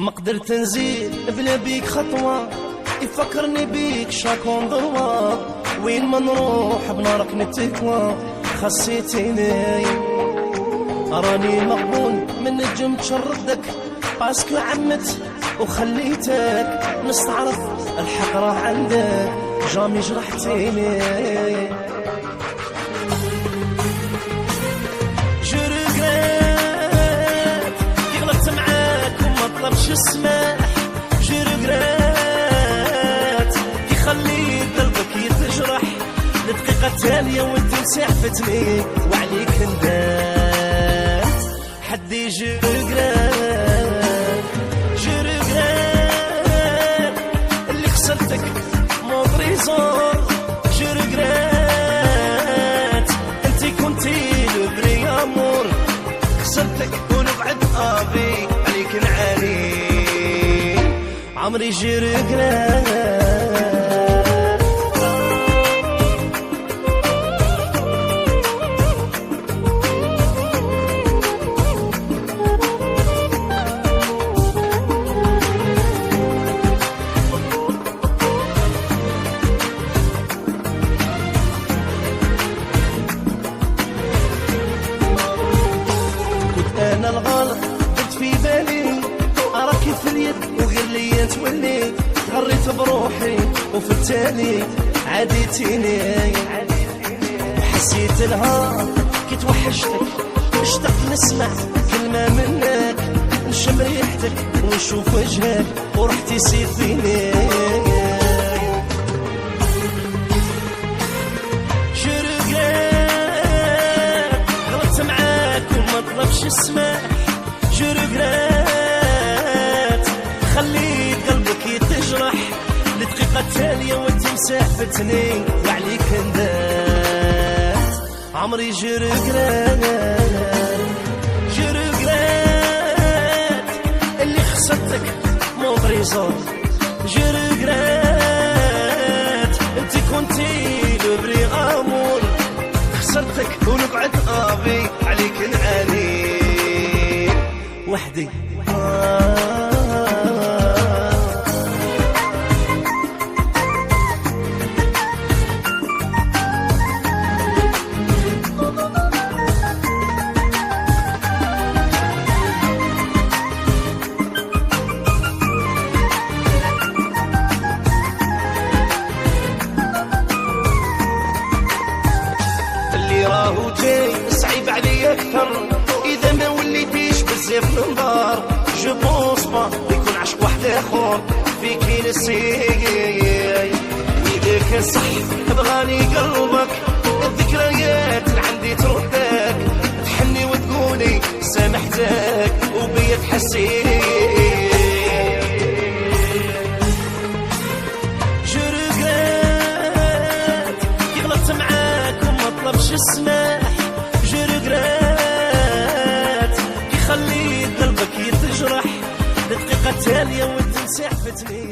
ما قدرت نزيد بلا بيك خطوة، يفكرني بيك شاكون ضربة. وين ما نروح بنارك نتكوى، خسيتيني راني مغبون من نجم تشردك، باسكو عمت وخليتك نستعرف الحق راه عندك، جامي جرحتيني. جو ريغريت كي غلطت معاك وما طلبش السماح، جو ريغريت كي خليت قلبك يتجرح لدقيقة تالية وانت مسعفتني وعليك ندمت حدي. جو ريغريت جو ريغريت اللي خسرتك مو بريزون. جو ريغريت انتي كنتي لو بري امور، خسرتك ونبعد ابي عليك نعاني عمري. جو ريغريت أنا الغلط قلت في بالي، أراكي في اليد وغير ليا تولي، تغريت بروحي وفي التالي عاديتيني. حسيت الهار كي توحشتك، اشتقت نسمع كلمة منك، نشم ريحتك ونشوف وجهك ورحتي سيفيني. جو ريغريت غلطت معاك وما طلبش السماح، جو ريغريت خليت قلبك يتجرح لدقيقة تالية وانت مسافتني وعليك ندمت عمري. جو ريغريت جو ريغريت اللي خسرتك مو بريزون. جو ريغريت انت كنتي لو بري امور، خسرتك ونقعد ابي عليك نعاني وحدي. اللي راهو جاي صعيب علي اكثر اذا ما وليتيش بزاف ننظر. جو بونس با يكون عشق واحد اخر فيكي نسيي، واذا كان صح بغاني قلبك الذكريات اللي عندي تردك، تحني وتقولي سامحتك وبيا تحسي. جو ريغريت كي غلطت معاك وما طلبش السماح، جو ريغريت كي خليت قلبك يتجرح لدقيقة تالية وانت مسعفتني.